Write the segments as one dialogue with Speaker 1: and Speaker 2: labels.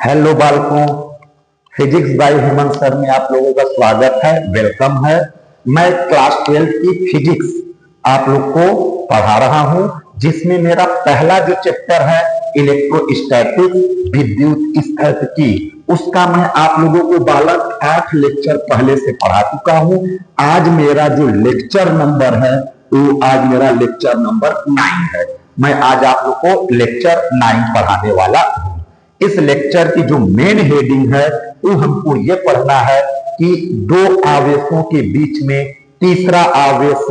Speaker 1: Hello बालकों, physics by human sir में आप लोगों का स्वागत है, वेलकम है। मैं क्लास 12 की फिजिक्स आप लोग को पढ़ा रहा हूं, जिसमें मेरा पहला जो चैप्टर है इलेक्ट्रोस्टैटिक विद्युत स्थैतिकी, उसका मैं आप लोगों को बालक 8 लेक्चर पहले से पढ़ा चुका हूं। आज मेरा जो लेक्चर नंबर है वो आज मेरा लेक्चर नंबर 9 है। मैं आज आप लोग को लेक्चर 9 पढ़ाने वाला हूं। इस लेक्चर की जो मेन हेडिंग है वो हमको ये पढ़ना है कि दो आवेशों के बीच में तीसरा आवेश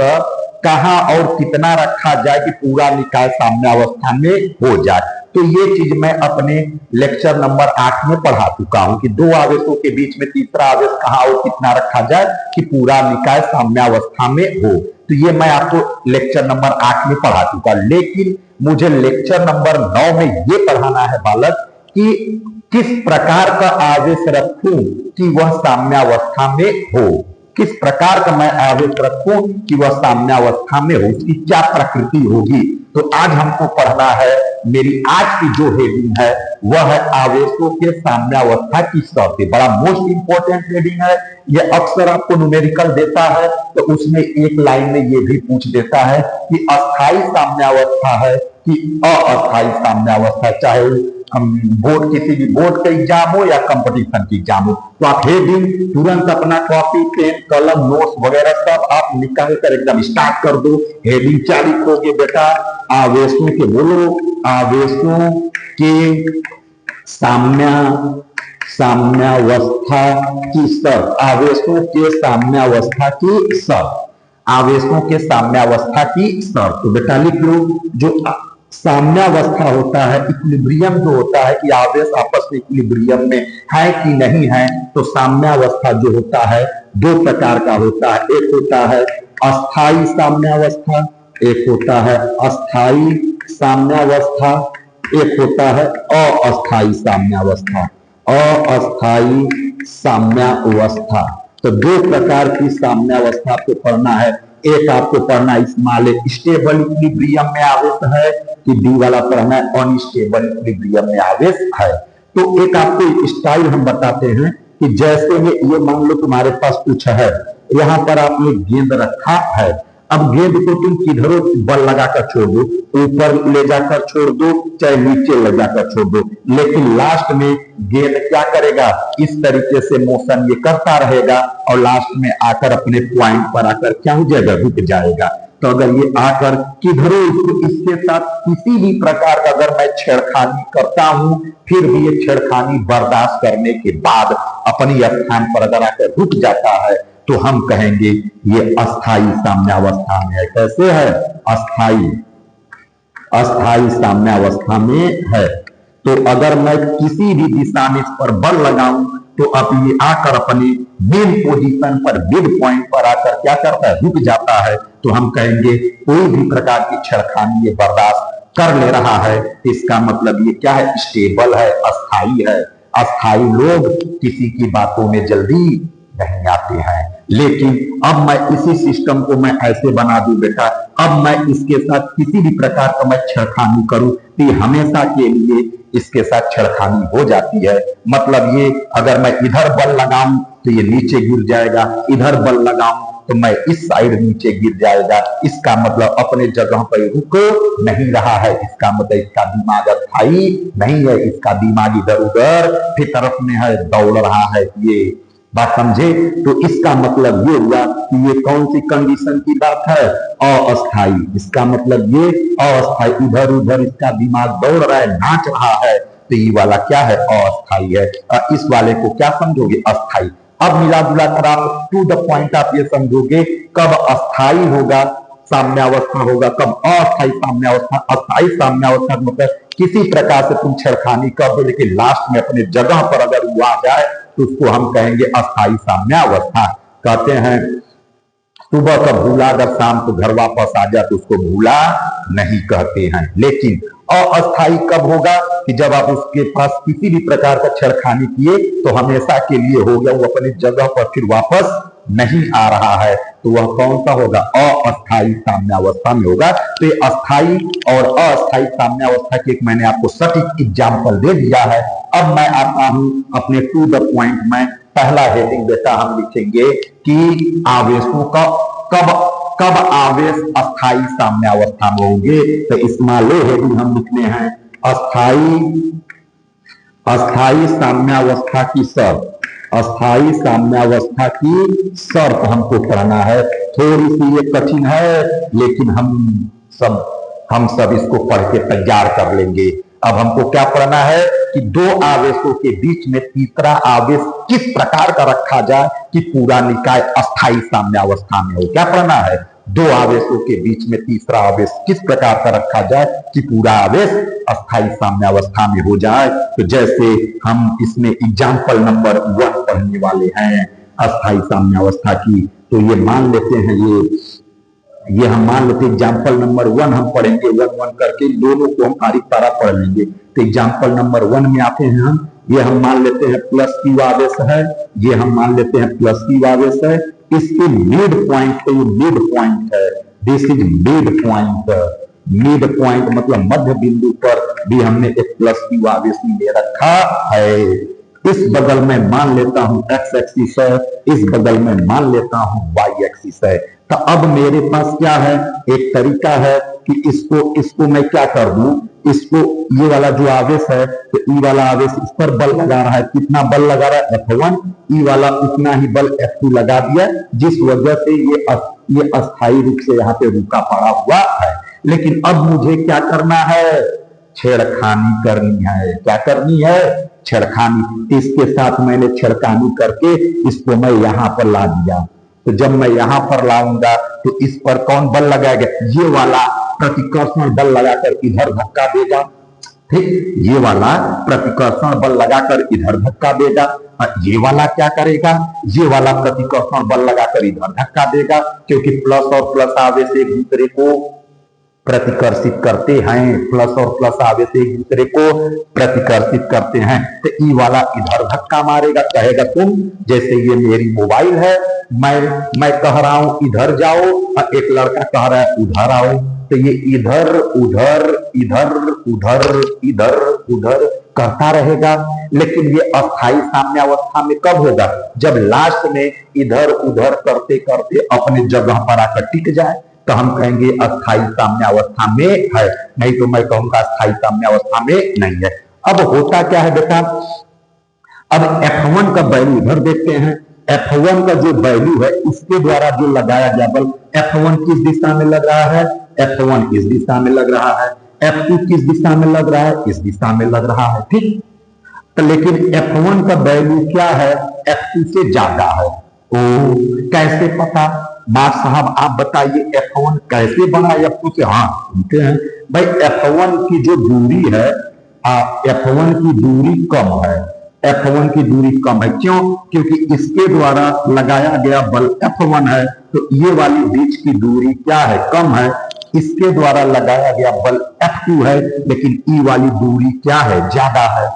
Speaker 1: कहां और कितना रखा जाए कि पूरा निकाय साम्यावस्था में हो जाए। तो ये चीज मैं अपने लेक्चर नंबर 8 में पढ़ा चुका हूं कि दो आवेशों के बीच में तीसरा आवेश कहां और कितना रखा जाए कि पूरा निकाय साम्यावस्था में हो। तो ये मैं आपको लेक्चर नंबर 8 में पढ़ा चुका, लेकिन मुझे लेक्चर नंबर 9 में ये पढ़ाना है बालक कि किस प्रकार का आवेश रखूं कि वह साम्यावस्था में हो, किस प्रकार का मैं आवेश रखूं कि वह साम्यावस्था में हो, उसकी क्या प्रकृति होगी। तो आज हमको पढ़ना है, मेरी आज की जो हेडिंग है वह है आवेशों के साम्यावस्था की शर्तें। बड़ा मोस्ट इंपोर्टेंट हेडिंग है। यह अक्सर आपको न्यूमेरिकल देता है तो उसमें एक लाइन में यह भी पूछ देता है कि अस्थायी साम्यावस्था है कि अस्थायी साम्यावस्था, चाहे हम बोर्ड किसी भी बोर्ड का एग्जाम हो या कंपटीशन की एग्जाम हो। तो आप हेडिंग तुरंत अपना कॉपी पेन कलम नोट्स वगैरह सब आप निकाल कर एकदम स्टार्ट कर दो। हेडिंग क्या लिखोगे बेटा? आवेशों के, बोलो, आवेशों के साम्यावस्था की शर्त, आवेशों के साम्यावस्था की शर्त, आवेशों के साम्यावस्था की शर्त। तो बेटा लिख लो, जो साम्यावस्था होता है, इक्विलिब्रियम जो होता है कि आवेश आपस में इक्विलिब्रियम में है कि नहीं है, तो साम्यावस्था जो होता है दो प्रकार का होता है। एक होता है अस्थाई साम्यावस्था, एक होता है अस्थाई साम्यावस्था, एक होता है अस्थाई साम्यावस्था। अस्थाई साम्यावस्था, तो दो प्रकार की साम्यावस्था आपको पढ़ना है। एक आपको पढ़ना है स्मॉल स्टेबल इक्विलिब्रियम में आवेश है कि डी वाला पढ़ना है अनस्टेबल इक्विलिब्रियम में आवेश है। तो एक आपको स्टाइल हम बताते हैं कि जैसे में ये मान लो तुम्हारे पास कुछ है, यहां पर आपने गेंद रखा है। अब गेंद को तुम किधरों बल लगाकर छोड़ दो, ऊपर ले जाकर छोड़ दो चाहे नीचे ले जाकर छोड़ दो, लेकिन लास्ट में गेंद क्या करेगा, इस तरीके से मोशन ये करता रहेगा और लास्ट में आकर अपने पॉइंट पर आकर क्या हो जाएगा, रुक जाएगा। तो अगर ये आकर किधरों इसके साथ किसी भी प्रकार का अगर मैं छेड़खानी करता हूं, फिर भी ये छेड़खानी बर्दाश्त करने के बाद अपनी स्थान पर अगर आकर रुक जाता है तो हम कहेंगे ये अस्थाई साम्यावस्था में है। कैसे है? अस्थाई, अस्थाई साम्यावस्था में है। तो अगर मैं किसी भी दिशा में इस पर बल लगाऊं तो अब ये आकर अपनी मेन पोजीशन पर, मिड पॉइंट पर आकर क्या करता है, रुक जाता है। तो हम कहेंगे कोई भी प्रकार की छेड़खानी ये बर्दाश्त कर ले रहा है, इसका मतलब ये क्या है, स्टेबल है, अस्थाई है। अस्थाई लोग किसी की बातों में जल्दी नहीं आते हैं। लेकिन अब मैं इसी सिस्टम को मैं ऐसे बना दूं बेटा, अब मैं इसके साथ किसी भी प्रकार का मैं छेड़खानी करूं तो ये हमेशा के लिए इसके साथ छेड़खानी हो जाती है। मतलब ये अगर मैं इधर बल लगाऊं तो ये नीचे गिर जाएगा, इधर बल लगाऊं तो मैं इस साइड नीचे गिर जाएगा। इसका मतलब अपने जगह पर रुक नहीं रहा है, इसका मतलब इसका दिमाग अस्थाई नहीं है, इसका दिमाग इधर उधर की तरफ में है, दौड़ रहा है। ये बात समझे? तो इसका मतलब ये हुआ कि ये कौन सी कंडीशन की बात है, अस्थाई। इसका मतलब ये अस्थाई, इधर उधर इसका दिमाग दौड़ रहा है, नाच रहा है, तो ये वाला क्या है, अस्थाई है। इस वाले को क्या समझोगे, अस्थाई। अब मिला जुला कर आप टू द पॉइंट आप ये समझोगे कब अस्थाई होगा साम्यावस्था होगा, कब अस्थाई साम्यावस्था। अस्थाई साम्यावस्था मतलब किसी प्रकार से तुम छेड़खानी कर दो लेकिन लास्ट में अपने जगह पर अगर वो आ जाए तो उसको हम कहेंगे अस्थाई साम्यावस्था। कहते हैं सुबह का भूला अगर शाम को घर वापस आ जाए तो उसको भूला नहीं कहते हैं। लेकिन अस्थाई कब होगा कि जब आप उसके पास किसी भी प्रकार का छेड़खानी किए तो हमेशा के लिए हो गया, वो अपनी जगह पर फिर वापस नहीं आ रहा है तो वह कौन सा होगा, अस्थायी साम्यावस्था में होगा। तो ये अस्थायी और अस्थायी साम्यावस्था की एक मैंने आपको सटीक एग्जाम्पल दे दिया है। अब मैं आता हूं अपने टू द पॉइंट में। पहला हेडिंग बेटा हम लिखेंगे कि आवेशों का कब कब आवेश अस्थायी साम्यावस्था में होंगे। तो इसमें हेडिंग हम लिखने हैं अस्थायी साम्यावस्था की शर्त। अस्थायी साम्यावस्था की शर्त हमको पढ़ना है। थोड़ी सी ये कठिन है लेकिन हम सब इसको पढ़ के तैयार कर लेंगे। अब हमको क्या पढ़ना है कि दो आवेशों के बीच में तीसरा आवेश किस प्रकार का रखा जाए कि पूरा निकाय अस्थायी साम्यावस्था में हो। क्या पढ़ना है, दो आवेशों के बीच में तीसरा आवेश किस प्रकार का रखा जाए कि पूरा आवेश अस्थायी साम्यावस्था में हो जाए। तो जैसे हम इसमें एग्जाम्पल नंबर 1 पढ़ने वाले हैं अस्थायी साम्यावस्था की। तो ये मान लेते हैं ये हम मान लेते हैं एग्जाम्पल नंबर 1 हम पढ़ेंगे, 1 करके दोनों को हम आरी पारा पढ़ लेंगे। तो एग्जाम्पल नंबर 1 में आते हैं हम मान लेते हैं प्लस क्यू आवेश है, ये हम मान लेते हैं प्लस क्यू आवेश है। इसके मिड पॉइंट पे ये मिड पॉइंट है, this is mid point. Mid point मतलब मध्य बिंदु पर भी हमने एक प्लस क्यू आवेश ले रखा है। इस बगल में मान लेता हूं एक्स एक्सिस है, इस बगल में मान लेता हूं वाई एक्सिस है। तो अब मेरे पास क्या है, एक तरीका है कि इसको मैं क्या कर दूं, इसको ये वाला जो आवेश है तो ई वाला आवेश इस पर बल लगा रहा है। कितना बल लगा रहा है, F1। ई वाला उतना ही बल F2 लगा दिया, जिस वजह से ये अस्थायी रूप से यहाँ पे रुका पड़ा हुआ है। लेकिन अब मुझे क्या करना है, छेड़खानी करनी है। क्या करनी है, छेड़खानी। इसके साथ मैंने छेड़खानी करके इसको मैं यहां पर ला दिया। तो जब मैं यहां पर लाऊंगा तो इस पर कौन बल लगाएगा, ये वाला प्रतिकर्षण बल लगाकर इधर धक्का देगा। ठीक, ये वाला प्रतिकर्षण बल लगाकर इधर धक्का देगा और ये वाला क्या करेगा, ये वाला प्रतिकर्षण बल लगाकर इधर धक्का देगा। क्योंकि प्लस और प्लस आवेश एक दूसरे को प्रतिकर्षित करते हैं, प्लस और प्लस आवेश एक दूसरे को प्रतिकर्षित करते हैं। तो ई वाला इधर धक्का मारेगा, कहेगा तुम, जैसे ये मेरी मोबाइल है, मैं कह रहा हूं इधर जाओ और एक लड़का कह रहा है उधर आओ। तो ये इधर उधर इधर उधर इधर उधर करता रहेगा। लेकिन ये अस्थायी साम्यावस्था में कब होगा, जब लास्ट में इधर उधर करते करते अपने जगह पर आकर टिक जाए तो हम कहेंगे अस्थायी साम्यावस्था में है, नहीं तो मैं कहूंगा अस्थायी साम्यावस्था में नहीं है। अब होता क्या है बेटा, अब F1 का वैल्यू इधर देखते हैं। F1 का जो वैल्यू है उसके द्वारा जो लगाया गया बल, F1 किस दिशा में लग रहा है, F1 इस दिशा में लग रहा है। F2 किस दिशा में लग रहा है, इस दिशा में लग रहा है। ठीक, तो लेकिन F1 का वैल्यू क्या है, F2 से ज्यादा है। ओ कैसे पता, बात साहब आप बताइए F1 कैसे बना F2 से। हाँ सुनते हैं भाई, F1 की जो दूरी है, F1 की दूरी कम है। F1 की दूरी कम है क्यों, क्योंकि इसके द्वारा लगाया गया बल F1 है, तो ये वाली बीच की दूरी क्या है, कम है। इसके द्वारा लगाया गया बल F2 है, लेकिन ई वाली दूरी क्या है, ज्यादा है।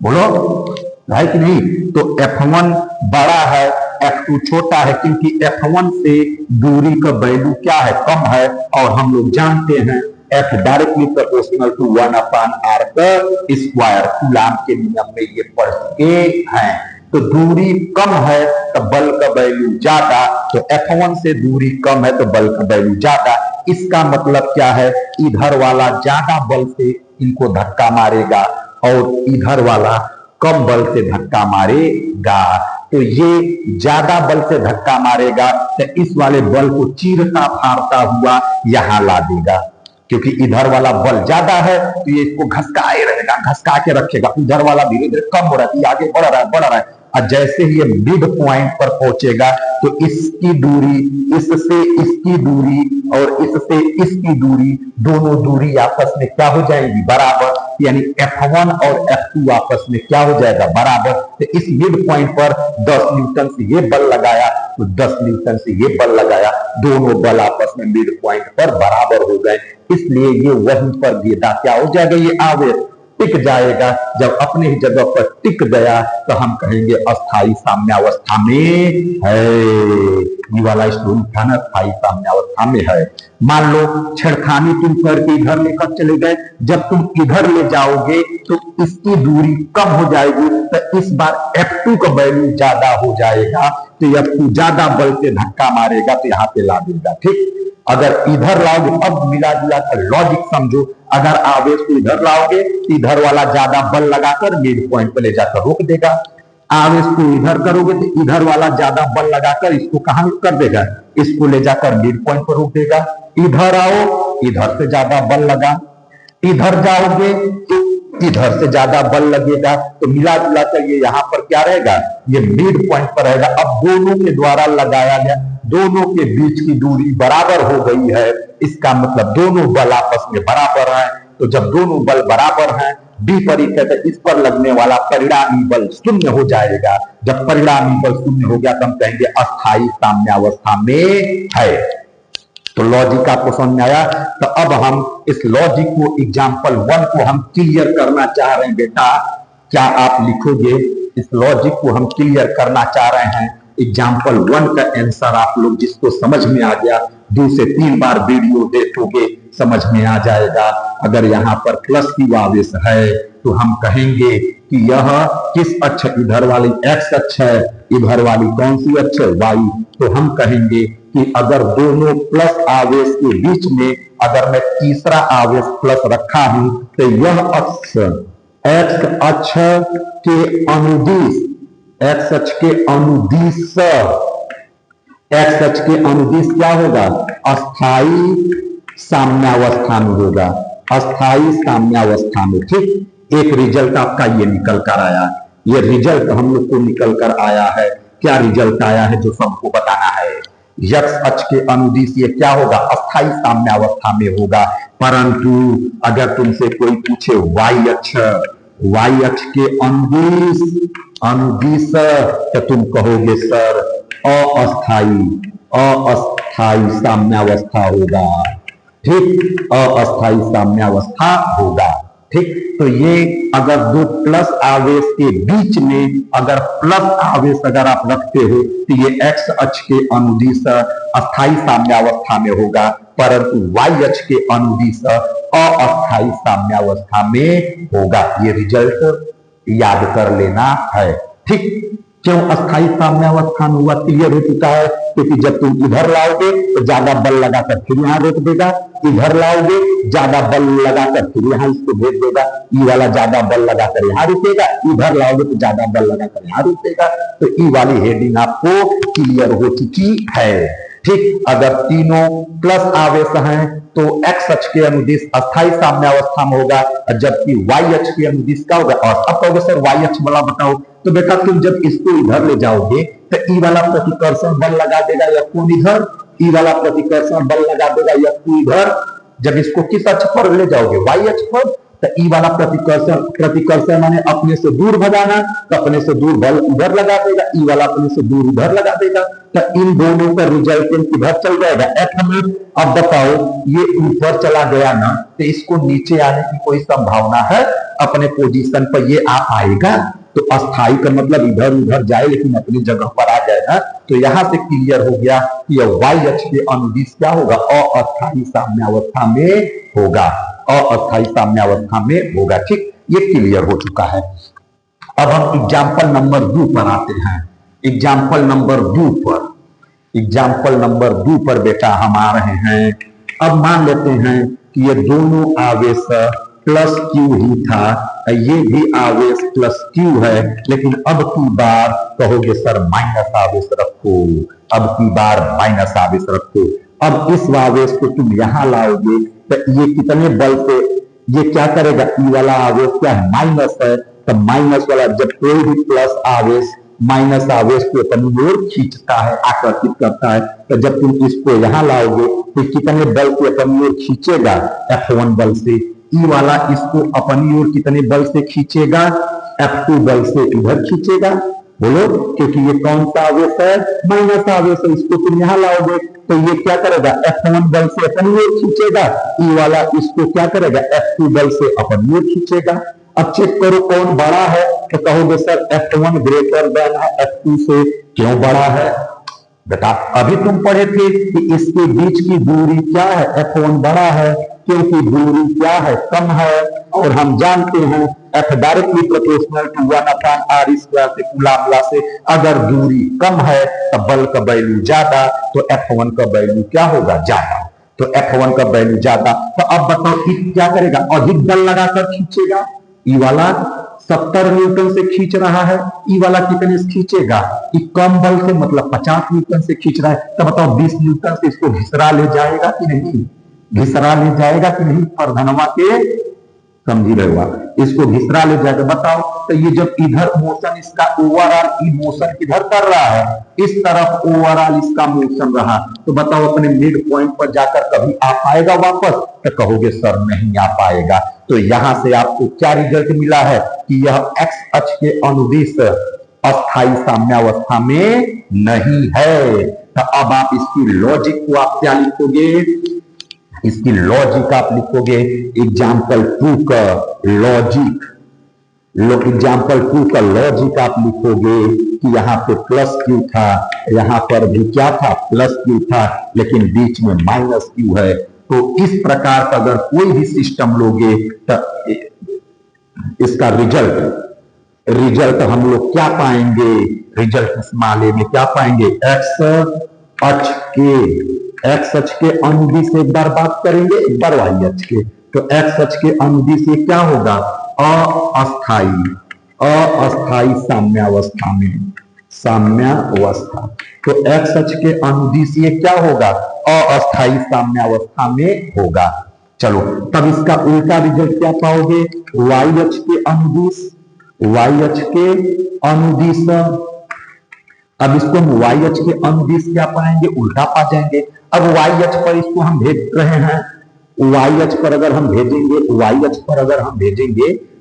Speaker 1: बोलो है कि नहीं। तो F1 बड़ा है, F2 छोटा है, क्योंकि F1 से दूरी का वैल्यू क्या है, कम है। और हम लोग जानते हैं F directly proportional to 1/r का स्क्वायर, कूलाम के नियम में ये पढ़ चुके हैं। तो दूरी कम है तो बल का वैल्यू ज्यादा, तो F1 से दूरी कम है तो बल का वैल्यू ज्यादा। इसका मतलब क्या है, इधर वाला ज्यादा बल से इनको धक्का मारेगा और इधर वाला कम बल से धक्का मारेगा। तो ये ज्यादा बल से धक्का मारेगा तो इस वाले बल को चीरता फाड़ता हुआ यहां ला देगा, क्योंकि इधर वाला बल ज्यादा है तो ये इसको घसकाए रहेगा, घसका के रखेगा। इधर वाला धीरे धीरे कम हो रहा है, आगे बढ़ रहा है बढ़ रहा है, और जैसे ही ये मिड पॉइंट पर पहुंचेगा तो इसकी दूरी, इससे इसकी दूरी और इससे इसकी दूरी, दोनों दूरी आपस में क्या हो जाएगी, बराबर। यानी F1 और F2 आपस में क्या हो जाएगा, बराबर। तो इस मिड पॉइंट पर 10 न्यूटन से ये बल लगाया तो 10 न्यूटन से ये बल लगाया, दोनों बल आपस में मिड पॉइंट पर बराबर हो गए। इसलिए ये वहीं पर गेदा क्या हो जाएगा, ये आवेश टिक जाएगा। जब अपने ही जगह पर टिक गया तो हम कहेंगे अस्थाई साम्यावस्था में है। ये वाला स्टोरी था ना, अस्थाई साम्यावस्था में है। मान लो छेड़खानी तुम करके इधर लेकर चले गए, जब तुम इधर ले जाओगे तो इसकी दूरी कम हो जाएगी, तो इस बार F2 का वैल्यू ज्यादा हो जाएगा, तो F2 ज्यादा बल से धक्का मारेगा तो यहाँ पे ला देगा। ठीक, अगर इधर लाओगे, अब मिला जुला कर लॉजिक समझो, अगर आवेश को इधर लाओगे तो इधर वाला ज्यादा बल लगाकर मिड पॉइंट पर ले जाकर रोक देगा। आवेश को इधर करोगे तो इधर वाला ज्यादा बल लगाकर इसको कहां कर देगा, इसको ले जाकर मिड पॉइंट पर रोक देगा। इधर आओ, इधर से ज्यादा बल लगा, इधर जाओगे इधर से ज्यादा बल लगेगा, तो मिला जुला कर ये यहाँ पर क्या रहेगा, ये मिड पॉइंट पर रहेगा। अब दोनों के द्वारा लगाया गया, दोनों के बीच की दूरी बराबर हो गई है, इसका मतलब दोनों बल आपस में बराबर हैं। तो जब दोनों बल बराबर हैं, विपरीत है, तो इस पर लगने वाला परिणामी बल शून्य हो जाएगा। जब परिणामी बल शून्य हो गया तो हम कहेंगे अस्थाई साम्यावस्था में है। तो लॉजिक आपको समझ में आया। तो अब हम इस लॉजिक को एग्जाम्पल 1 को हम क्लियर करना चाह रहे हैं। बेटा क्या आप लिखोगे, इस लॉजिक को हम क्लियर करना चाह रहे हैं। एग्जाम्पल 1 का आंसर आप लोग जिसको समझ में आ गया 2 से 3 बार वीडियो देखोगे समझ में आ जाएगा। अगर यहाँ पर प्लस की आवेश है तो हम कहेंगे कि यह किस अक्ष, इधर वाली एक्स अक्ष है, इधर वाली कौन सी अक्ष है, वाई। तो हम कहेंगे कि अगर दोनों प्लस आवेश के बीच में अगर मैं तीसरा आवेश प्लस रखा हूं तो यह अक्ष एक्स अक्ष के अनुदिश, एक्स अक्ष के अनुदिश, एक्स अक्ष के अनुदिश क्या होगा, अस्थाई साम्यावस्था में होगा, अस्थाई साम्यावस्था में। ठीक, एक रिजल्ट आपका ये निकल कर आया, ये रिजल्ट हम लोग को निकल कर आया है। क्या रिजल्ट आया है जो सबको बताना है। यक्स अक्ष के अनुदिश ये क्या होगा, अस्थाई साम्यावस्था में होगा। परंतु अगर तुमसे कोई पूछे वाई अक्ष, वाई अक्ष के अनुदिश, अनुदिश, तो तुम कहोगे सर अस्थाई, अस्थाई साम्यावस्था होगा। ठीक, अस्थाई साम्यावस्था होगा। ठीक, तो ये अगर दो प्लस आवेश के बीच में अगर प्लस आवेश अगर आप रखते हो तो ये एक्स अक्ष के अनुदिश अस्थाई साम्यावस्था में होगा, परंतु वाई अक्ष के अनुदिश अस्थाई साम्यावस्था में होगा। ये रिजल्ट याद कर लेना है। ठीक, क्यों अस्थाई साम्यावस्था में हुआ, क्लियर हो चुका है। क्योंकि जब तुम इधर लाओगे तो ज्यादा बल लगाकर फिर यहां रोक देगा, इधर लाओगे ज्यादा बल लगाकर फिर यहां इसको भेज देगा, ई वाला ज्यादा बल लगाकर यहां रुकेगा, इधर लाओगे तो ज्यादा बल लगाकर यहां रुकेगा। तो ई वाली हेडिंग आपको क्लियर हो चुकी है। ठीक, अगर तीनों प्लस आवेश हैं तो एक्स अक्ष के अनुदिश अस्थाई साम्यावस्था में होगा, जबकि वाई अक्ष के अनुदिश क्या होगा। और अब कहोगे सर वाई अक्ष वाला बताओ, तो बेटा तुम जब इसको इधर ले जाओगे तो ई वाला प्रतिकर्षण बल लगा देगा या कौन इधर, ई वाला प्रतिकर्षण बल लगा देगा या तू इधर। जब इसको किस अक्ष पर ले जाओगे, वाई अक्ष पर, तो ई वाला प्रतिकर्षण माने अपने से दूर भगाना, तो अपने से दूर बल उधर लगा देगा, ई वाला अपने से दूर उधर लगा देगा। तो इन दोनों का रिजल्टेंट किधर चल जाएगा, एफ में। अब बताओ ये ऊपर चला गया ना, तो इसको नीचे आने की कोई संभावना है, अपने पोजीशन पर ये आएगा। तो अस्थाई का मतलब इधर उधर जाए लेकिन अपनी जगह पर आ जाए ना। तो यहां से क्लियर हो गया कि यह वाई अक्ष के अनुदिश क्या होगा, अस्थाई साम्यावस्था में होगा, अस्थाई साम्यावस्था में होगा। ठीक, ये क्लियर हो चुका है। अब हम एग्जाम्पल नंबर 2 पर आते हैं। एग्जाम्पल नंबर 2 पर, एग्जाम्पल नंबर 2 पर बेटा हम आ रहे हैं। अब मान लेते हैं कि ये दोनों आवेश प्लस क्यू ही था, ये भी आवेश प्लस क्यू है, लेकिन अब की बार कहोगे सर माइनस आवेश रखो, अब की बार माइनस आवेश रखो। अब इस आवेश को तुम यहां लाओगे तो ये कितने बल से ये क्या करेगा, ई वाला आवेश क्या है, माइनस है। तो माइनस वाला जब कोई भी प्लस आवेश माइनस आवेश को अपनी ओर खींचता है, आकर्षित करता है, तो जब तुम इसको यहां लाओगे तो कितने बल से अपनी ओर खींचेगा, F1 बल से। ई वाला इसको अपनी ओर कितने बल से खींचेगा, F2 बल से इधर खींचेगा। बोलो, क्योंकि ये कौन सा आवेश है, माइनस आवेश है। इसको तुम यहां लाओगे तो ये क्या करेगा, F1 बल से अपनी ओर खींचेगा, ई वाला इसको क्या करेगा, F2 बल से अपनी ओर खींचेगा। अब चेक करो कौन बड़ा है, तो कहोगे सर F1 ग्रेटर देन है F2 से। क्यों बड़ा है बेटा? अभी तुम पढ़े थे कि इसके बीच की दूरी क्या है, F1 बड़ा है क्योंकि दूरी क्या है, कम है। और हम जानते हैं F directly proportional to 1/r square से कुलाम्बला से। अगर दूरी कम है तो बल का वैल्यू ज्यादा, तो F1 का वैल्यू क्या होगा, ज्यादा। तो F1 का वैल्यू ज्यादा। तो अब बताओ क्या करेगा, अधिक बल लगाकर खींचेगा। ई वाला 70 न्यूटन से खींच रहा है, ई वाला कितने से खींचेगा, ई कम बल से मतलब 50 न्यूटन से खींच रहा है। तो बताओ 20 न्यूटन से इसको घिसरा ले जाएगा कि नहीं, घिसरा ले जाएगा कि नहीं। प्रधनवा के समझी रहे हो, इसको घिसरा ले जाएगा। बताओ तो ये जब इधर मोशन इसका ओवरऑल मोशन किधर कर रहा है, इस तरफ ओवरऑल इसका मोशन रहा, तो बताओ अपने मिड पॉइंट पर जाकर कभी आ पाएगा वापस? तो कहोगे सर नहीं आ पाएगा। तो यहां से आपको क्या रिजल्ट मिला है कि यह एक्स अक्ष के अनुदिश अस्थाई साम्यावस्था में नहीं है। तो अब आप इसकी लॉजिक को आप क्या लिखोगे, इसकी लॉजिक आप लिखोगे एग्जाम्पल 2 का लॉजिक, एग्जाम्पल 2 का लॉजिक आप लिखोगे कि यहाँ पे प्लस क्यू था, यहाँ पर भी क्या था, प्लस क्यू था, लेकिन बीच में माइनस क्यू है। तो इस प्रकार का अगर कोई भी सिस्टम लोगे तो इसका रिजल्ट हम लोग क्या पाएंगे, रिजल्ट इस मामले में क्या पाएंगे, एक्स अक्ष के अनुदिश से एक बार बात करेंगे, एक बार वाई अक्ष के। तो एक्स अक्ष के अनुदिश से क्या होगा, अस्थाई साम्यावस्था। तो एक्स अक्ष के अनुदिश ये क्या होगा, अस्थाई साम्यावस्था में होगा। चलो तब इसका उल्टा रिजल्ट क्या पाओगे, वाई अक्ष के अनुदिश। अब इसको हम वाई अक्ष के अनुदिश क्या पाएंगे, उल्टा पा जाएंगे। अब वाई अक्ष पर इसको हम भेज रहे हैं, वाई अक्ष पर अगर हम भेजेंगे,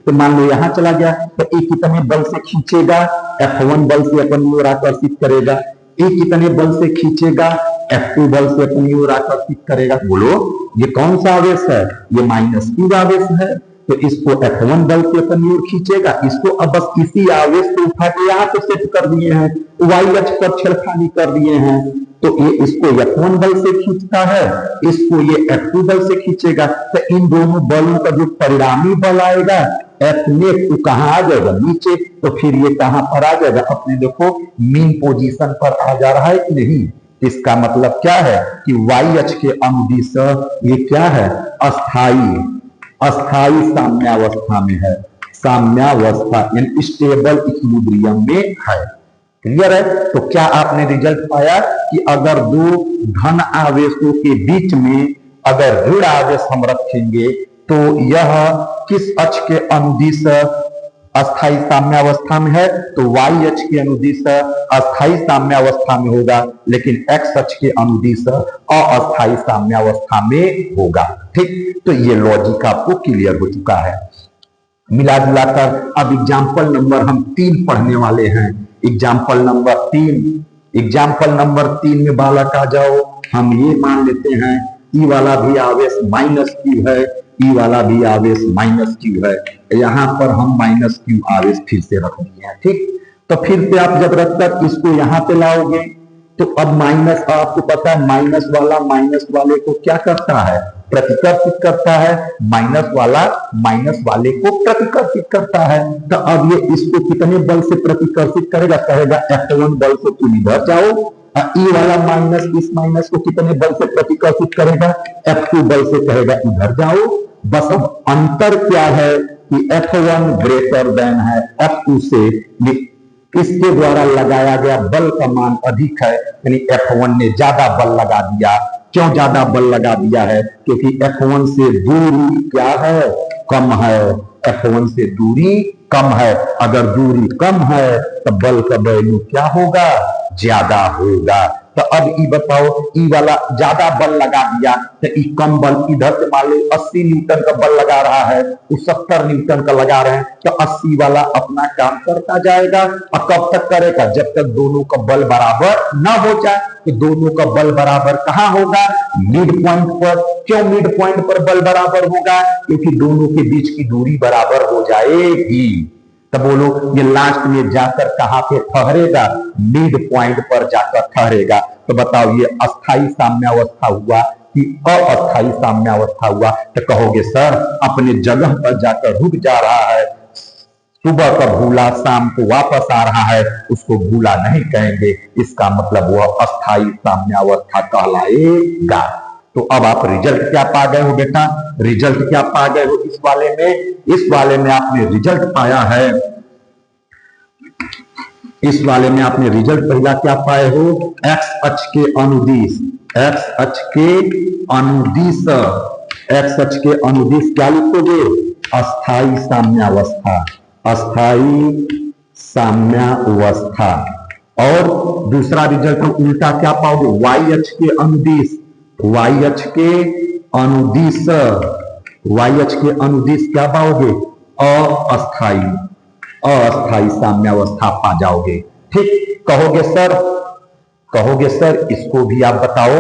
Speaker 1: तो मान लो यहां चला गया, तो ये कितने बल से खींचेगा, F1 बल से अपनी ओर आकर्षित करेगा। ये कितने बल से खींचेगा, F2 बल से अपनी ओर आकर्षित करेगा। बोलो ये कौन सा आवेश है, ये माइनस क्यू आवेश है। तो इसको F1 बल से अपनी ओर खींचेगा, इसको अब बस इसी आवेश को उठा के यहाँ पे सेट कर दिए हैं, वाई अक्ष पर छेड़खानी कर दिए हैं। तो ये इसको F1 बल से खींचता है, इसको ये F2 बल से खींचेगा। तो इन दोनों बलों का जो परिणामी बल आएगा F नेट, तो कहां आ जाएगा, नीचे। तो फिर ये कहां पर आ जाएगा, अपने देखो मीन पोजीशन पर आ जा रहा है कि नहीं। इसका मतलब क्या है कि वाई अक्ष के अनुदिश ये क्या है, अस्थाई साम्यावस्था में है, साम्यावस्था यानी स्टेबल इक्विलिब्रियम में है। क्लियर है? तो क्या आपने रिजल्ट पाया कि अगर दो धन आवेशों के बीच में अगर ऋण आवेश हम रखेंगे तो यह किस अक्ष के अनुदिश अस्थाई साम्यावस्था में है, तो वाई अक्ष के अनुदिश अस्थाई साम्यावस्था में होगा, लेकिन एक्स अक्ष के अनुदिश अस्थाई साम्यावस्था में होगा। ठीक, तो ये लॉजिक आपको क्लियर हो चुका है। मिला जुलाकर अब एग्जाम्पल नंबर हम 3 पढ़ने वाले हैं। एग्जाम्पल नंबर 3 में बालक आ जाओ। हम ये मान लेते हैं ई वाला भी आवेश माइनस क्यू है, ई वाला भी आवेश माइनस क्यू है। यहां पर हम माइनस क्यू आवेश फिर से रख दिए हैं। ठीक, तो फिर से आप जब रखकर इसको यहां पे लाओगे तो अब माइनस, आपको पता है माइनस वाला माइनस वाले को क्या करता है, प्रतिकर्षित करता है, माइनस वाला माइनस वाले को प्रतिकर्षित करता है। तो अब ये इसको कितने बल से प्रतिकर्षित करेगा, कहेगा F1 बल से तुम इधर जाओ। ई वाला माइनस इस माइनस को कितने बल से प्रतिकर्षित करेगा, F2 बल से कहेगा इधर जाओ। बस अब अंतर क्या है कि F1 ग्रेटर देन है F2 से, इसके द्वारा लगाया गया बल का मान अधिक है, यानी F1 ने ज्यादा बल लगा दिया। क्यों ज्यादा बल लगा दिया है, क्योंकि F1 से दूरी क्या है, कम है। F1 से दूरी कम है, अगर दूरी कम है तो बल का वैल्यू क्या होगा, ज्यादा होगा। तो अब ई बताओ, ई वाला ज्यादा बल लगा दिया तो ई कम बल, इधर से मान लो 80 न्यूटन का बल लगा रहा है, वो 70 न्यूटन का लगा रहे हैं, तो 80 वाला अपना काम करता जाएगा। और कब तक करेगा, जब तक दोनों का बल बराबर ना हो जाए। तो दोनों का बल बराबर कहां होगा, मिड पॉइंट पर। क्यों मिड पॉइंट पर बल बराबर होगा, क्योंकि दोनों के बीच की दूरी बराबर हो जाए। कहलाएगी। तो बोलो ये लास्ट में जाकर कहां पे ठहरेगा? मिड पॉइंट पर जाकर ठहरेगा। तो बताओ ये अस्थाई साम्यावस्था हुआ कि अस्थाई साम्यावस्था हुआ? तो कहोगे सर अपने जगह पर जाकर रुक जा रहा है, सुबह का भूला शाम को वापस आ रहा है, उसको भूला नहीं कहेंगे, इसका मतलब वह अस्थाई साम्यावस्था कहलाएगा। तो अब आप रिजल्ट क्या पा गए हो बेटा? रिजल्ट क्या पा गए हो इस वाले में? इस वाले में आपने रिजल्ट पाया है, इस वाले में आपने रिजल्ट पहला क्या पाए हो? एक्स अक्ष के अनुदिश, एक्स अक्ष के अनुदिश, एक्स अक्ष के अनुदिश क्या लिखोगे? अस्थाई साम्यावस्था, अस्थाई साम्यावस्था। और दूसरा रिजल्ट में उल्टा क्या पाओगे? वाई अक्ष के अनुदिश, वाई अक्ष के अनुदिश, वाई अक्ष के अनुदिश क्या पाओगे? अस्थाई, अस्थाई साम्यावस्था पा जाओगे। ठीक, कहोगे सर इसको भी आप बताओ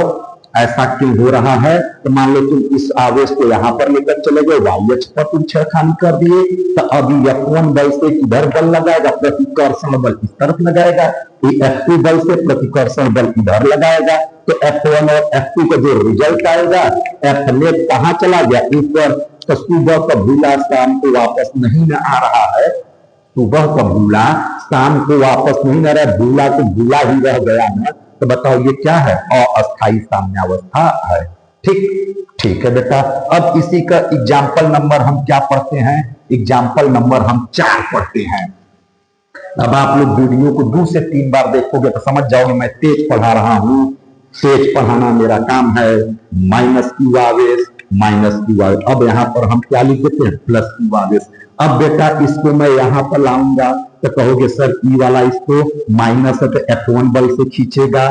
Speaker 1: ऐसा क्यों हो रहा है? तो मान लो तुम इस आवेश को यहां पर लेकर चले गए, वाई अक्ष पर तुम छेड़खानी कर दिए, तो अभी F1 बल से किधर बल लगाएगा? प्रतिकर्षण बल इस तरफ लगाएगा, F2 बल से प्रतिकर्षण बल इधर लगाएगा। तो F1 और F2 का जो रिजल्ट आएगा, F कहां चला गया? ऊपर। तो सुबह का भूला शाम को वापस नहीं न आ रहा है, सुबह का भूला शाम को वापस नहीं आ रहा है, भूला तो भूला ही रह गया ना। तो बताओ ये क्या है? अस्थाई साम्यावस्था है। ठीक है बेटा। अब इसी का एग्जाम्पल नंबर हम क्या पढ़ते हैं? एग्जाम्पल नंबर हम 4 पढ़ते हैं। अब आप लोग वीडियो को 2 से 3 बार देखोगे तो समझ जाओगे मैं तेज पढ़ा रहा हूं। तेज पढ़ाना मेरा काम है। माइनस क्यू आवेश, माइनस क्यू आवेश। अब यहां पर हम क्या लिख देते हैं? प्लस क्यू आवेश। अब बेटा इसको मैं यहां पर लाऊंगा तो कहोगे सर ई वाला इसको माइनस है तो F1 बल से खींचेगा।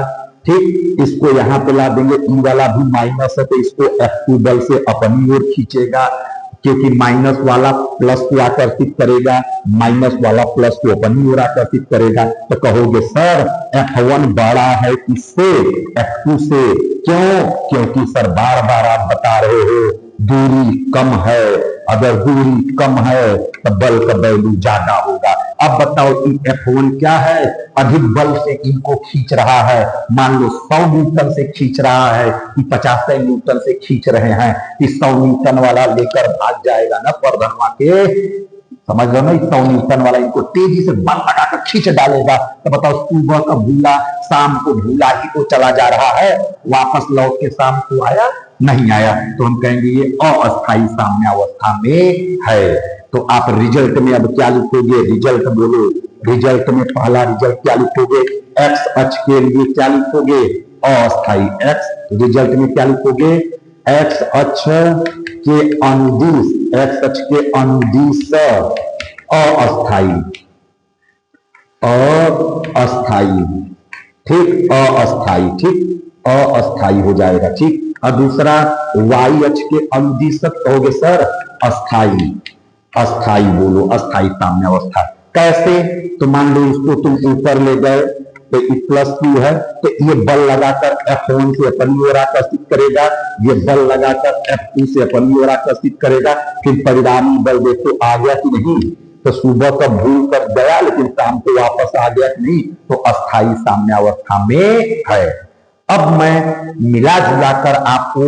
Speaker 1: ठीक, इसको यहां पे ला देंगे, ई वाला भी माइनस है तो इसको F2 बल से अपनी ओर खींचेगा, क्योंकि माइनस वाला प्लस को आकर्षित करेगा, माइनस वाला प्लस को अपनी ओर आकर्षित करेगा। तो कहोगे सर F1 बड़ा है किससे? F2 से। क्यों? क्योंकि सर बार बार आप बता रहे हो दूरी कम है, अगर दूरी कम है तो बल का वैल्यू ज्यादा होगा। अब बताओ F1 क्या है? अधिक बल से इनको खींच रहा है। मान लो 100 न्यूटन से खींच रहा है कि 50 न्यूटन से खींच रहे हैं, कि 100 न्यूटन वाला लेकर भाग जाएगा ना परधनवा के, समझ लो ना, 100 न्यूटन वाला इनको तेजी से बल लगाकर खींच डालेगा। तो बताओ सुबह का भूला शाम को भूला ही तो चला जा रहा है, वापस लौट के शाम को आया नहीं आया। तो हम कहेंगे ये अस्थाई साम्यावस्था में है। तो आप रिजल्ट में अब क्या लिखोगे? रिजल्ट बोलो। रिजल्ट में पहला रिजल्ट क्या लिखोगे? एक्स अक्ष के लिए क्या लिखोगे? अस्थाई। एक्स रिजल्ट में क्या लिखोगे? एक्स अक्ष के अनुदिश, एक्स अक्ष के अनुदिश अस्थाई, अस्थाई। ठीक, अस्थाई। ठीक, अस्थाई हो जाएगा। ठीक, और दूसरा वाई अक्ष के अनुदिश कहोगे सर अस्थाई, अस्थाई बोलो, अस्थाई साम्यावस्था। कैसे? तो मान लो इसको तुम ऊपर ले गए तो ये प्लस क्यू है, तो ये बल लगाकर F1 से अपनी ओर आकर्षित करेगा, ये बल लगाकर F2 से अपनी ओर आकर्षित करेगा। फिर परिणामी बल देखो आ गया कि नहीं? तो सुबह का भूल कर गया लेकिन शाम को वापस आ गया कि नहीं? तो अस्थाई साम्यावस्था में है। अब मैं मिला जुलाकर आपको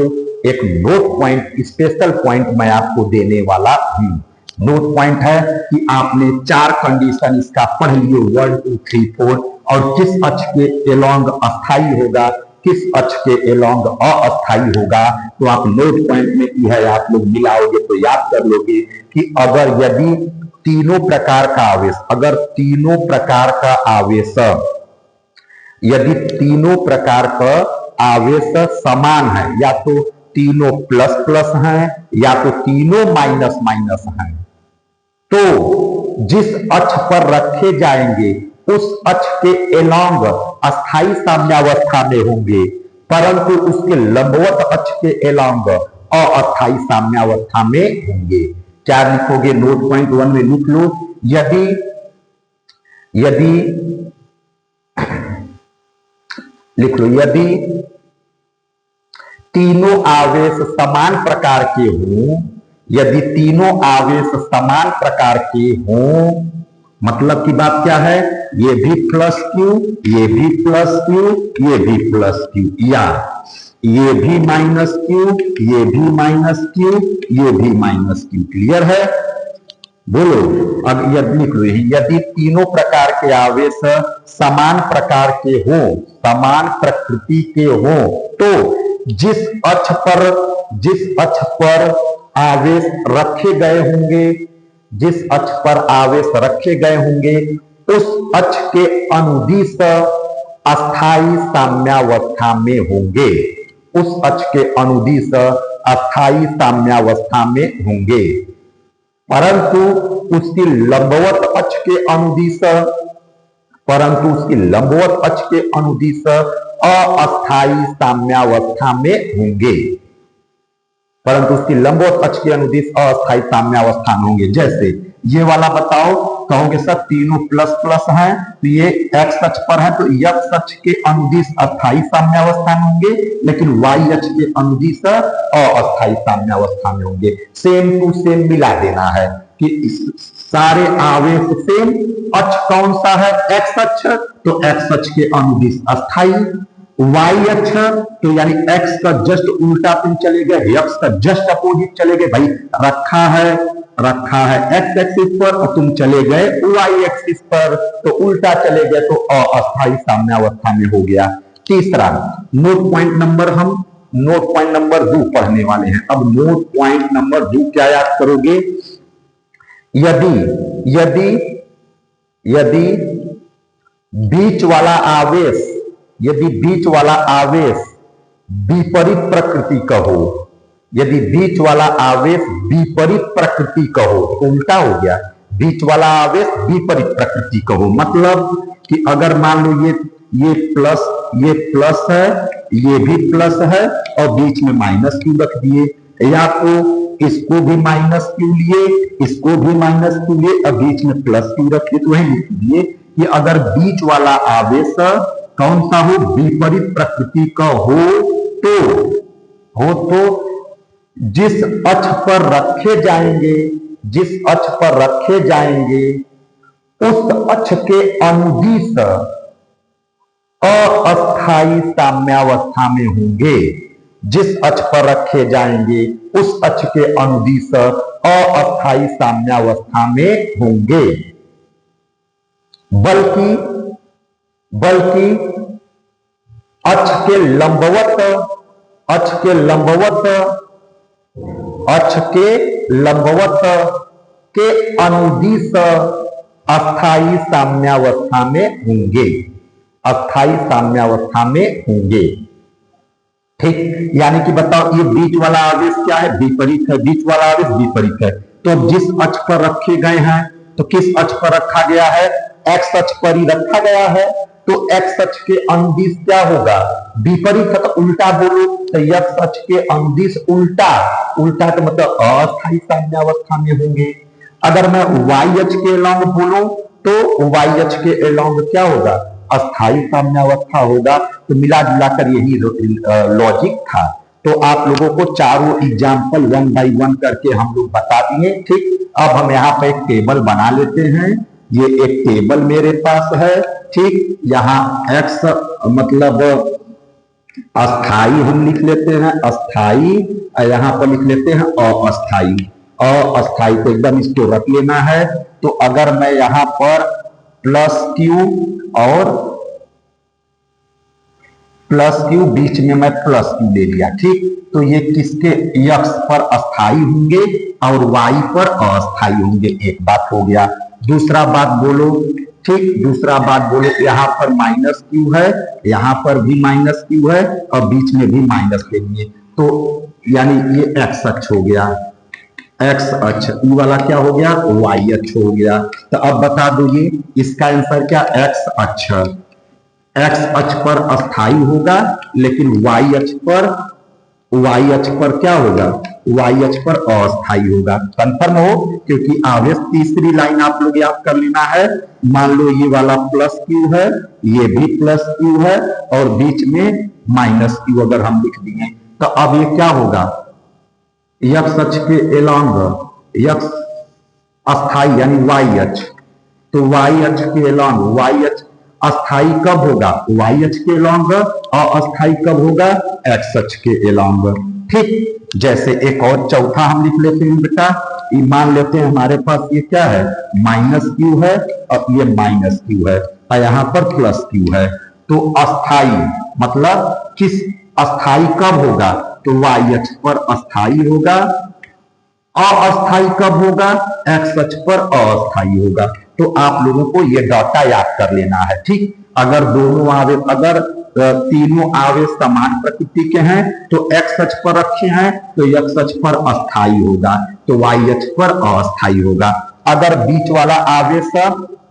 Speaker 1: एक नोट पॉइंट, स्पेशल पॉइंट मैं आपको देने वाला हूं। नोट पॉइंट है कि आपने 4 कंडीशन इसका पढ़ लिए, 1 2 3 4, और किस अक्ष के एलोंग अस्थाई होगा, किस अक्ष के एलोंग अस्थाई होगा। तो आप नोट पॉइंट में की है आप लोग मिलाओगे तो याद कर लोगे कि अगर यदि तीनों प्रकार का आवेश, अगर तीनों प्रकार का आवेश, यदि तीनों प्रकार का आवेश समान है, या तो तीनों प्लस प्लस हैं या तो तीनों माइनस माइनस हैं, तो जिस अक्ष पर रखे जाएंगे उस अक्ष के एलोंग अस्थाई साम्यावस्था में होंगे, परंतु उसके लंबवत अक्ष के एलोंग अस्थाई साम्यावस्था में होंगे। क्या लिखोगे? नोट पॉइंट 1 में लिख लो, यदि लिख लो, यदि तीनों आवेश समान प्रकार के हों, यदि तीनों आवेश समान प्रकार के हों, मतलब की बात क्या है, ये भी प्लस क्यू, ये भी प्लस क्यू, ये भी प्लस क्यू, या ये भी माइनस क्यू, ये भी माइनस क्यू, ये भी माइनस क्यू। क्लियर है? बोलो। अब यदि लिख लो, यदि तीनों प्रकार के आवेश समान प्रकार के हो, समान प्रकृति के हो, तो जिस अक्ष पर आवेश रखे गए होंगे, जिस अक्ष पर आवेश रखे गए होंगे, उस अक्ष के अनुदिश अस्थाई साम्यावस्था में होंगे, उस अक्ष के अनुदिश अस्थाई साम्यावस्था में होंगे। परंतु उसकी लंबवत अक्ष के अनुदिश, परंतु उसकी लंबवत अक्ष के अनुदिश अस्थाई साम्यावस्था में होंगे, परंतु उसकी लंबवत अक्ष के अनुदिश अस्थाई साम्यावस्था में होंगे। जैसे ये वाला बताओ, कहोगे सर तीनों प्लस प्लस हैं, तो ये एक्स अक्ष पर है, तो एक्स अक्ष के अनुदिश अस्थाई साम्यावस्था में होंगे, लेकिन वाई अक्ष के अनुदिश अस्थाई साम्यावस्था में होंगे। सेम टू सेम मिला देना है कि सारे आवेश सेम। अक्ष कौन सा है? एक्स अक्ष, तो एक्स अक्ष के अनुदिश अस्थाई। वाई अक्ष तो यानी एक्स का जस्ट उल्टा तुम चले गए, एक्स का जस्ट अपोजिट चले गए। भाई रखा है एक्स एक्सिस पर और तुम चले गए वाई एक्सिस पर, तो उल्टा चले गए, तो अस्थाई साम्यावस्था में हो गया। तीसरा नोट पॉइंट नंबर, हम नोट पॉइंट नंबर 2 पढ़ने वाले हैं। अब नोट पॉइंट नंबर 2 क्या याद करोगे? यदि बीच वाला आवेश, यदि बीच वाला आवेश विपरीत प्रकृति का हो, यदि बीच वाला आवेश विपरीत प्रकृति का हो, तो उल्टा हो गया, बीच वाला आवेश विपरीत प्रकृति का हो। मतलब कि अगर मान लो ये प्लस है, ये भी प्लस है और बीच में माइनस क्यू रख दिए, या तो इसको भी माइनस क्यू लिए, इसको भी माइनस क्यू लिए और बीच में प्लस क्यू रखिए, तो वही लिख दिए कि अगर बीच वाला आवेश कौन सा हो? विपरीत प्रकृति का हो तो जिस अक्ष पर रखे जाएंगे, जिस अक्ष पर रखे जाएंगे उस अक्ष के अनुदिश अस्थाई साम्यावस्था में होंगे, जिस अक्ष पर रखे जाएंगे उस अक्ष के अनुदिश अस्थाई साम्यावस्था में होंगे। बल्कि अक्ष के लंबवत के अनुदिश अस्थाई साम्यावस्था में होंगे, अस्थाई साम्यावस्था में होंगे। ठीक, यानी कि बताओ ये बीच वाला आवेश क्या है? विपरीत है, बीच वाला आवेश विपरीत है। तो अब जिस अक्ष पर रखे गए हैं, तो किस अक्ष पर रखा गया है? एक्स अक्ष पर ही रखा गया है, तो एक्स अक्ष के अनुदिश क्या होगा? विपरीत है, तो उल्टा बोलो, तो एक्स अक्ष के अनुदिश उल्टा तो मतलब अस्थाई साम्यावस्था में होंगे। अगर मैं वाई अक्ष के अलॉन्ग बोलूं, तो वाई अक्ष के अलॉन्ग क्या होगा? अस्थाई साम्यावस्था होगा। तो मिला जुलाकर यही लॉजिक था। तो आप लोगों को चारों एग्जाम्पल 1 बाय 1 करके हम लोग बता दिए। ठीक, अब हम यहाँ पे एक टेबल बना लेते हैं। ये एक टेबल मेरे पास है। ठीक, यहाँ x मतलब अस्थाई हम लिख लेते हैं, अस्थाई, यहाँ पर लिख लेते हैं अस्थाई। अस्थाई को एकदम इसको रख लेना है। तो अगर मैं यहाँ पर प्लस क्यू और प्लस क्यू, बीच में मैं प्लस क्यू ले लिया। ठीक, तो ये किसके? x पर अस्थाई होंगे और y पर अस्थाई होंगे। एक बात हो गया। दूसरा बात बोलो। ठीक, दूसरा बात बोलो, यहाँ पर माइनस क्यू है, यहाँ पर भी माइनस क्यू है और बीच में भी माइनस लेंगे, तो यानी ये एक्स अक्ष हो गया, एक्स अक्ष। ये वाला क्या हो गया? वाई अक्ष हो गया। तो अब बता दो ये इसका आंसर क्या? एक्स अक्ष। एक्स अक्ष पर अस्थाई होगा, लेकिन वाई अक्ष पर क्या होगा? वाई अक्ष पर अस्थाई होगा। कंफर्म हो? क्योंकि आवेश तीसरी लाइन आप लोग याद कर लेना है। मान लो ये वाला प्लस क्यू है, ये भी प्लस क्यू है और बीच में माइनस क्यू अगर हम लिख दिए, तो अब ये क्या होगा? एक्स अक्ष के एलॉन्ग एक्स अस्थाई यानी वाई अक्ष, तो वाई अक्ष के एलॉन्ग वाई अक्ष अस्थाई कब होगा, वाई अक्ष के एलॉन्ग, और अस्थाई कब होगा, एक्स अक्ष के एलॉन्ग। ठीक, जैसे एक और चौथा हम लिख लेते हैं बेटा, ये मान लेते हैं हमारे पास ये क्या है, माइनस क्यू है और ये माइनस क्यू है और यहां पर प्लस क्यू है। तो अस्थाई मतलब किस, अस्थाई कब होगा, तो वाई अक्ष पर अस्थाई होगा, अस्थाई कब होगा, एक्स अक्ष पर अस्थाई होगा। तो आप लोगों को ये डाटा याद कर लेना है। ठीक, अगर दोनों आवेश, अगर तीनों आवेश समान प्रकृति के हैं तो एक्स अक्ष पर रखे हैं तो एक्स अक्ष पर अस्थाई होगा, तो वाई अक्ष पर अस्थाई होगा। अगर बीच वाला आवेश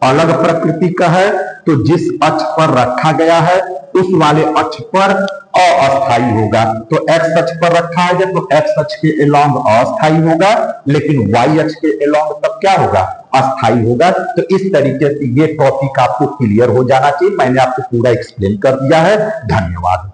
Speaker 1: अलग प्रकृति का है तो जिस अक्ष पर रखा गया है उस वाले अक्ष पर अस्थाई होगा। तो एक्स अक्ष पर रखा है तो एक्स अक्ष के एलॉन्ग अस्थाई होगा, लेकिन वाई अक्ष के एलॉन्ग तब क्या होगा, अस्थाई होगा। तो इस तरीके से ये टॉपिक आपको क्लियर हो जाना चाहिए। मैंने आपको पूरा एक्सप्लेन कर दिया है। धन्यवाद।